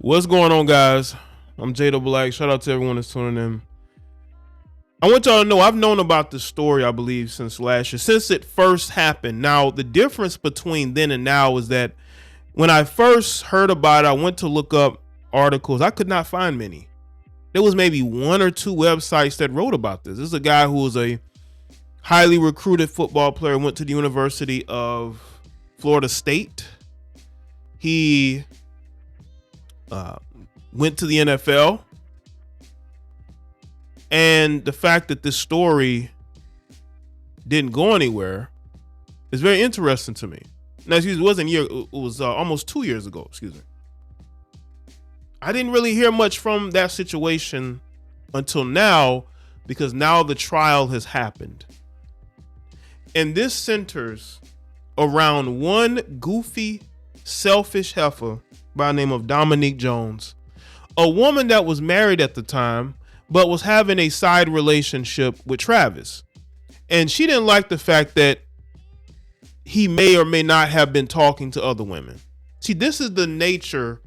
What's going on, guys? I'm Jaye. Shout out to everyone that's tuning in. I want y'all to know I've known about this story, I believe, since last year, since it first happened. Now, the difference between then and now is that when I first heard about it, I went to look up articles. I could not find many. There was maybe one or two websites that wrote about this. This is a guy who was a highly recruited football player, went to the University of Florida State. He went to the NFL, and the fact that this story didn't go anywhere is very interesting to me. Now, excuse me, it wasn't a year; it was almost 2 years ago. Excuse me. I didn't really hear much from that situation until now, because now the trial has happened, and this centers around one goofy, selfish heifer by the name of Dominique Jones, a woman that was married at the time, but was having a side relationship with Travis. And she didn't like the fact that he may or may not have been talking to other women. See, this is the nature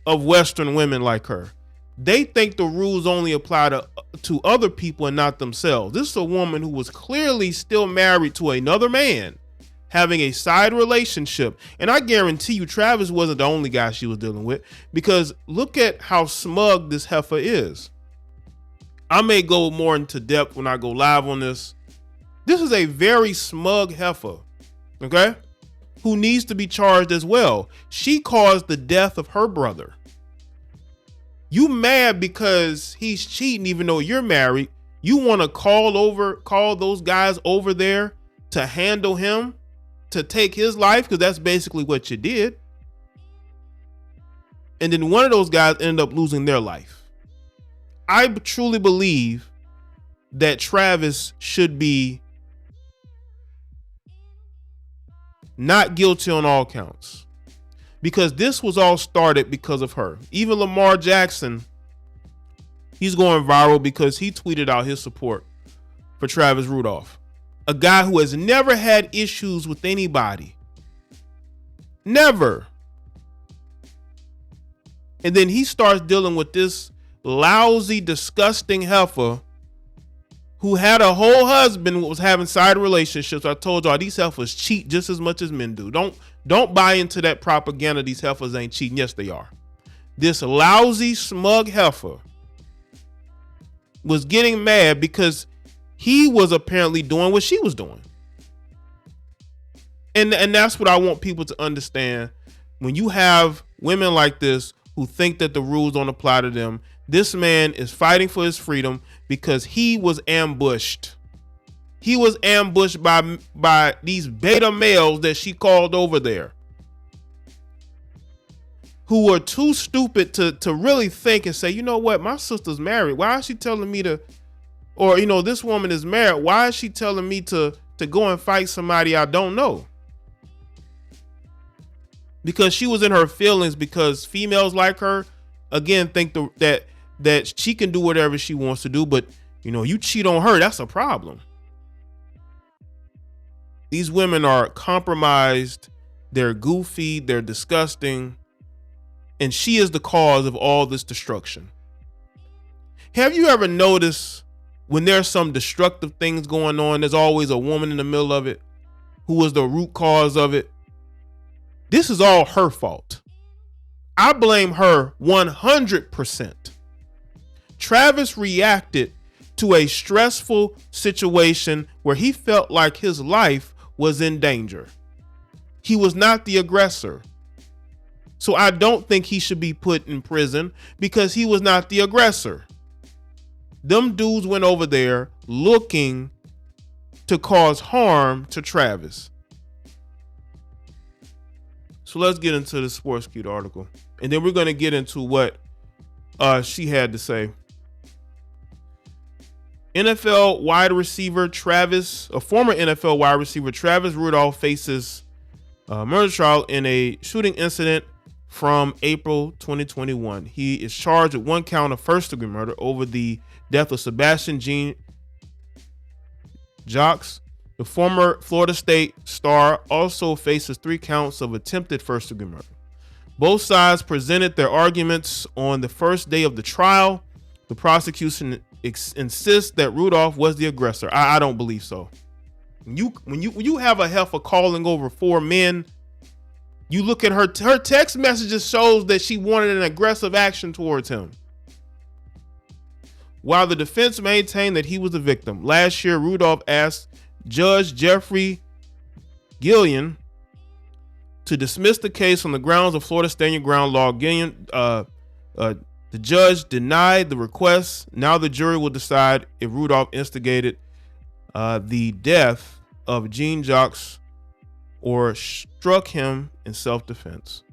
of Western women like her. They think the rules only apply to other people and not themselves. This is a woman who was clearly still married to another man, having a side relationship. And I guarantee you Travis wasn't the only guy she was dealing with, because look at how smug this heifer is. I may go more into depth when I go live on this. This is a very smug heifer, okay, who needs to be charged as well. She caused the death of her brother. You mad because he's cheating even though you're married. You want to call those guys over there to handle him, to take his life, because that's basically what you did. And then one of those guys ended up losing their life. I truly believe that Travis should be not guilty on all counts, because this was all started because of her. Even Lamar Jackson, he's going viral because he tweeted out his support for Travis Rudolph, a guy who has never had issues with anybody. Never. And then he starts dealing with this lousy, disgusting heifer who had a whole husband, was having side relationships. I told y'all these heifers cheat just as much as men do. Don't buy into that propaganda. These heifers ain't cheating. Yes, they are. This lousy, smug heifer was getting mad because he was apparently doing what she was doing. And that's what I want people to understand. When you have women like this who think that the rules don't apply to them, this man is fighting for his freedom because he was ambushed. He was ambushed by these beta males that she called over there, who were too stupid to really think and say, you know what, my sister's married. Why is she telling me to, or, you know, this woman is married. Why is she telling me to go and fight somebody I don't know? Because she was in her feelings, because females like her, again, think that she can do whatever she wants to do. But, you know, you cheat on her, that's a problem. These women are compromised. They're goofy. They're disgusting. And she is the cause of all this destruction. Have you ever noticed when there's some destructive things going on, there's always a woman in the middle of it who was the root cause of it? This is all her fault. I blame her 100%. Travis reacted to a stressful situation where he felt like his life was in danger. He was not the aggressor. So I don't think he should be put in prison because he was not the aggressor. Them dudes went over there looking to cause harm to Travis. So let's get into the Sports Cute article, and then we're going to get into what she had to say. NFL wide receiver Travis, a former NFL wide receiver Travis Rudolph, faces murder trial in a shooting incident from April 2021. He is charged with one count of first-degree murder over the death of Sebastian Jean Jacques. The former Florida State star also faces 3 counts of attempted first-degree murder. Both sides presented their arguments on the first day of the trial. The prosecution insists that Rudolph was the aggressor. I don't believe so. When you have a heifer calling over 4 men, you look at her text messages shows that she wanted an aggressive action towards him. While the defense maintained that he was the victim. Last year, Rudolph asked Judge Jeffrey Gillian to dismiss the case on the grounds of Florida Stand Your Ground law. Gillian, the judge denied the request. Now the jury will decide if Rudolph instigated the death of Jean Jacques or struck him in self-defense.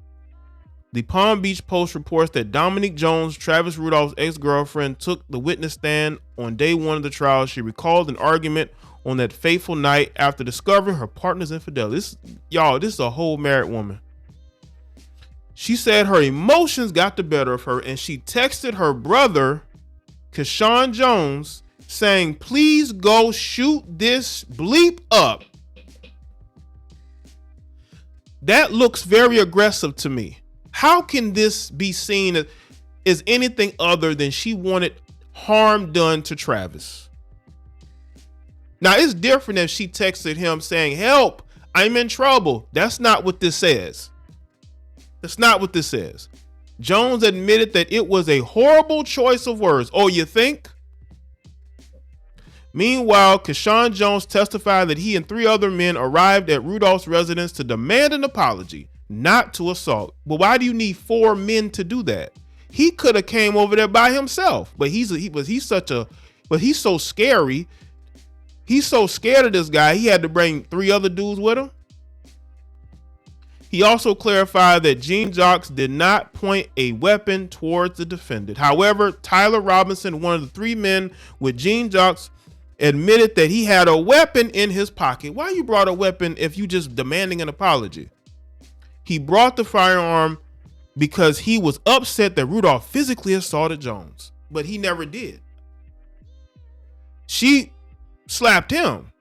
The Palm Beach Post reports that Dominique Jones, Travis Rudolph's ex-girlfriend, took the witness stand on day 1 of the trial. She recalled an argument on that fateful night after discovering her partner's infidelity. This is a whole married woman. She said her emotions got the better of her, and she texted her brother, Keshawn Jones, saying, "Please go shoot this bleep up." That looks very aggressive to me. How can this be seen as anything other than she wanted harm done to Travis? Now, it's different if she texted him saying, "Help, I'm in trouble." That's not what this says. That's not what this says. Jones admitted that it was a horrible choice of words. Oh, you think? Meanwhile, Keshawn Jones testified that he and 3 other men arrived at Rudolph's residence to demand an apology, not to assault. But why do you need 4 men to do that? He could have came over there by himself, but he's so scary. He's so scared of this guy, he had to bring 3 other dudes with him. He also clarified that Jean Jacques did not point a weapon towards the defendant. However, Tyler Robinson, one of the 3 men with Jean Jacques, admitted that he had a weapon in his pocket. Why you brought a weapon if you just demanding an apology? He brought the firearm because he was upset that Rudolph physically assaulted Jones, but he never did. She slapped him.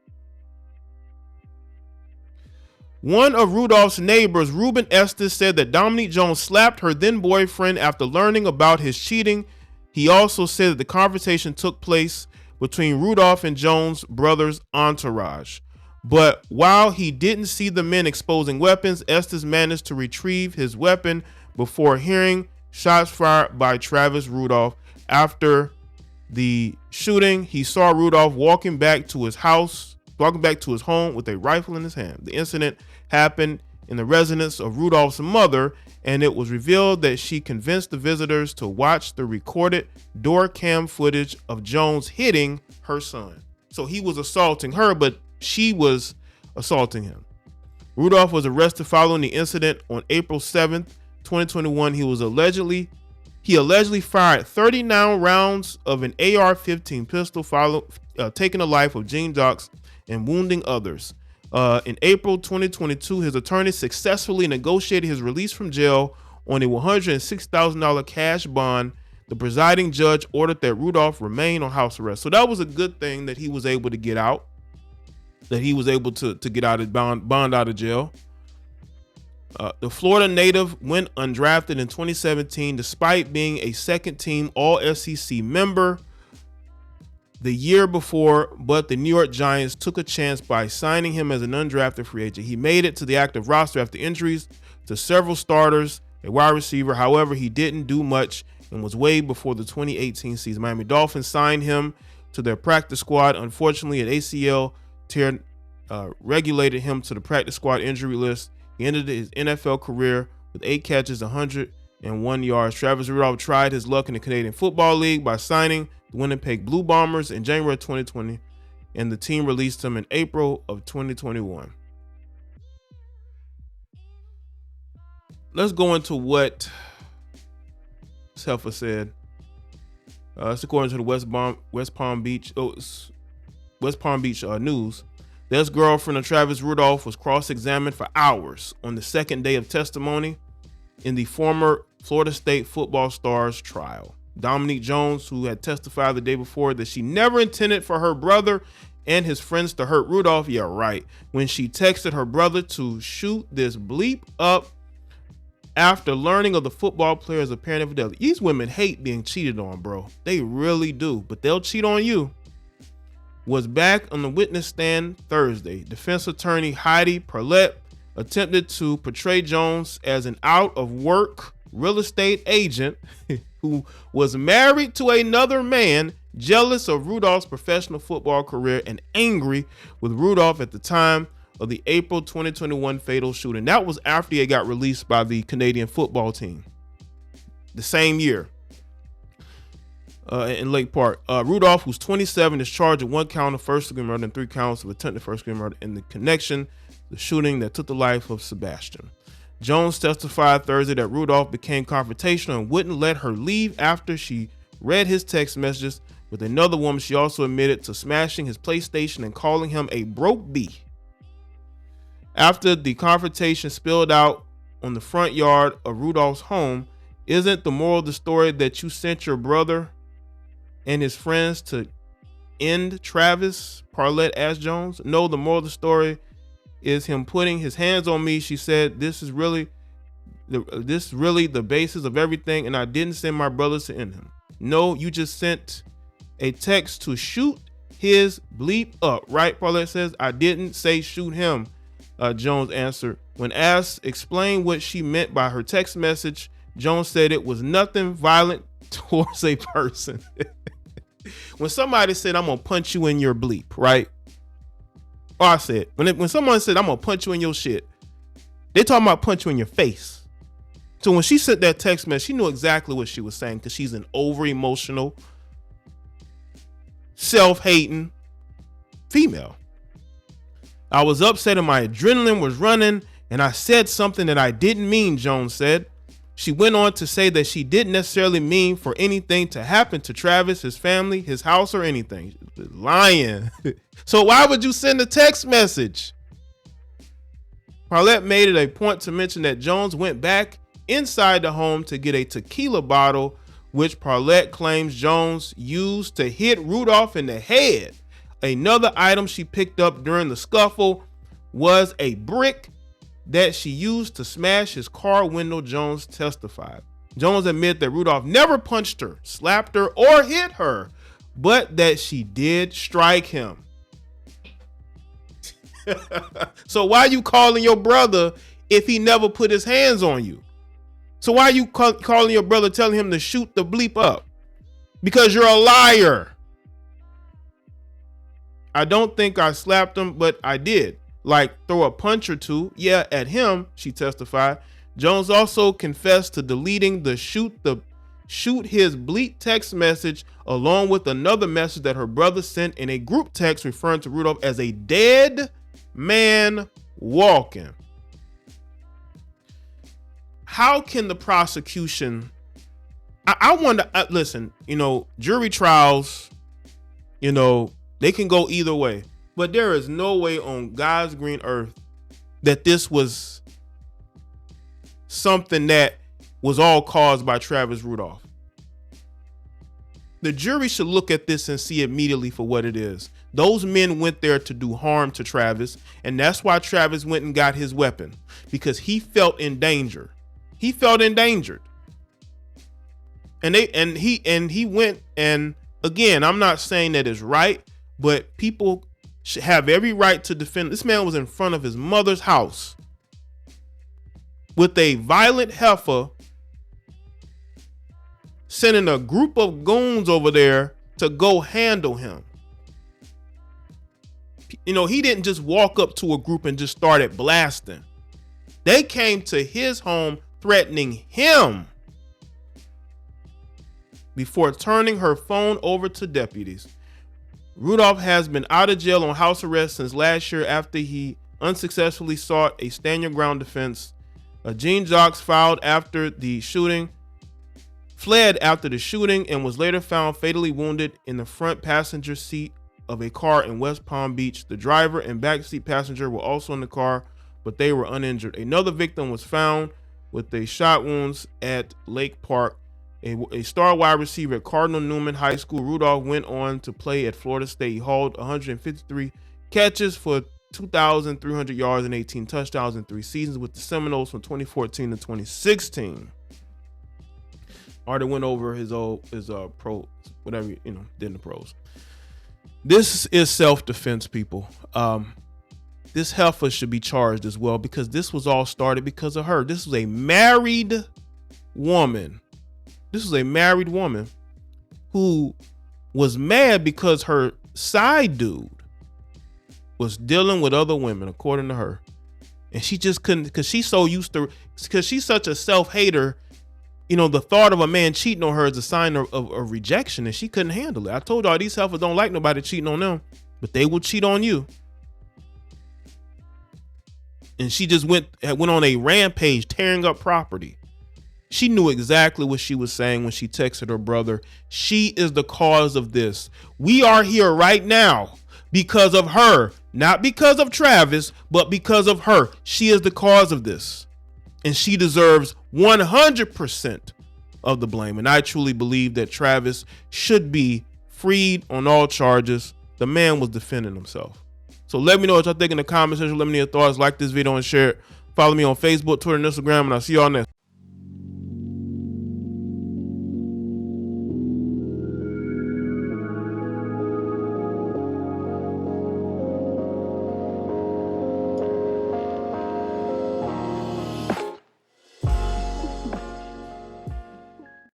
One of Rudolph's neighbors, Ruben Estes, said that Dominique Jones slapped her then boyfriend after learning about his cheating. He also said that the conversation took place between Rudolph and Jones' brother's entourage. But while he didn't see the men exposing weapons, Estes managed to retrieve his weapon before hearing shots fired by Travis Rudolph. After the shooting, he saw Rudolph walking back to his home with a rifle in his hand. The incident happened in the residence of Rudolph's mother, and it was revealed that she convinced the visitors to watch the recorded door cam footage of Jones hitting her son. So he was assaulting her, but she was assaulting him. Rudolph was arrested following the incident on April 7th, 2021. He allegedly fired 39 rounds of an AR-15 pistol, taking the life of Jean Jacques and wounding others. In April 2022, his attorney successfully negotiated his release from jail on a $106,000 cash bond. The presiding judge ordered that Rudolph remain on house arrest. So that was a good thing that he was able to get out, that he was able to get out of bond out of jail. The Florida native went undrafted in 2017 despite being a second-team All-SEC member the year before, but the New York Giants took a chance by signing him as an undrafted free agent. He made it to the active roster after injuries to several starters, a wide receiver. However, he didn't do much and was waived before the 2018 season. Miami Dolphins signed him to their practice squad. Unfortunately, an ACL tear regulated him to the practice squad injury list. He ended his NFL career with 8 catches, 101 yards. Travis Rudolph tried his luck in the Canadian Football League by signing the Winnipeg Blue Bombers in January 2020, and the team released him in April of 2021. Let's go into what Telfa said. It's according to the West Palm Beach News. The ex-girlfriend of Travis Rudolph was cross-examined for hours on the second day of testimony in the former Florida State football star's trial. Dominique Jones, who had testified the day before that she never intended for her brother and his friends to hurt Rudolph, yeah, right, when she texted her brother to shoot this bleep up after learning of the football player's apparent infidelity. These women hate being cheated on, bro. They really do, but they'll cheat on you. Was back on the witness stand Thursday. Defense attorney Heidi Perlette attempted to portray Jones as an out-of-work real estate agent who was married to another man, jealous of Rudolph's professional football career and angry with Rudolph at the time of the April 2021 fatal shooting. That was after he got released by the Canadian football team the same year in Lake Park. Rudolph, who's 27, is charged with 1 count of first-degree murder and 3 counts of attempted first-degree murder in the connection the shooting that took the life of Sebastian. Jones testified Thursday that Rudolph became confrontational and wouldn't let her leave after she read his text messages with another woman. She also admitted to smashing his PlayStation and calling him a broke B. After the confrontation spilled out on the front yard of Rudolph's home, isn't the moral of the story that you sent your brother and his friends to end Travis? Perlette asked Jones. No, the moral of the story is him putting his hands on me. She said, this is really the basis of everything, and I didn't send my brothers to end him. No, you just sent a text to shoot his bleep up, right? Perlette says, I didn't say shoot him, Jones answered. When asked explain what she meant by her text message, Jones said it was nothing violent towards a person. When somebody said, I'm gonna punch you in your bleep, right? Or I said, when someone said, I'm gonna punch you in your shit, they talking about punch you in your face. So when she sent that text message, she knew exactly what she was saying because she's an over-emotional, self-hating female. I was upset and my adrenaline was running and I said something that I didn't mean, Jones said. She went on to say that she didn't necessarily mean for anything to happen to Travis, his family, his house, or anything. Lying. So why would you send a text message? Perlette made it a point to mention that Jones went back inside the home to get a tequila bottle, which Perlette claims Jones used to hit Rudolph in the head. Another item she picked up during the scuffle was a brick that she used to smash his car window, Jones testified. Jones admitted that Rudolph never punched her, slapped her, or hit her, but that she did strike him. So why are you calling your brother if he never put his hands on you? So why are you calling your brother telling him to shoot the bleep up? Because you're a liar. I don't think I slapped him, but I did. Like throw a punch or two. Yeah, at him, she testified. Jones also confessed to deleting the shoot his bleep text message along with another message that her brother sent in a group text referring to Rudolph as a dead man walking. How can the prosecution, I wonder, listen, jury trials, they can go either way, but there is no way on God's green earth that this was something that was all caused by Travis Rudolph. The jury should look at this and see immediately for what it is. Those men went there to do harm to Travis, and that's why Travis went and got his weapon, because he felt in danger. He felt endangered. And he went, and again, I'm not saying that is right, but people should have every right to defend. This man was in front of his mother's house with a violent heifer, sending a group of goons over there to go handle him. He didn't just walk up to a group and just started blasting. They came to his home threatening him before turning her phone over to deputies. Rudolph has been out of jail on house arrest since last year after he unsuccessfully sought a stand your ground defense. Gene Jocks fled after the shooting and was later found fatally wounded in the front passenger seat of a car in West Palm Beach. The driver and backseat passenger were also in the car, but they were uninjured. Another victim was found with a shot wounds at Lake Park. A star wide receiver at Cardinal Newman High School, Rudolph went on to play at Florida State. He hauled 153 catches for 2,300 yards and 18 touchdowns in 3 seasons with the Seminoles from 2014 to 2016. Already went over his pro, whatever, did in the pros. This is self-defense, people. This heifer should be charged as well, because this was all started because of her. This was a married woman. Who was mad because her side dude was dealing with other women, according to her. And she just couldn't, because she's such a self-hater. The thought of a man cheating on her is a sign of rejection, and she couldn't handle it. I told y'all, these heifers don't like nobody cheating on them, but they will cheat on you. And she just went on a rampage, tearing up property. She knew exactly what she was saying when she texted her brother. She is the cause of this. We are here right now because of her, not because of Travis, but because of her. She is the cause of this, and she deserves 100% of the blame. And I truly believe that Travis should be freed on all charges. The man was defending himself. So let me know what y'all think in the comment section. Let me know your thoughts. Like this video and share it. Follow me on Facebook, Twitter, and Instagram, and I'll see y'all next.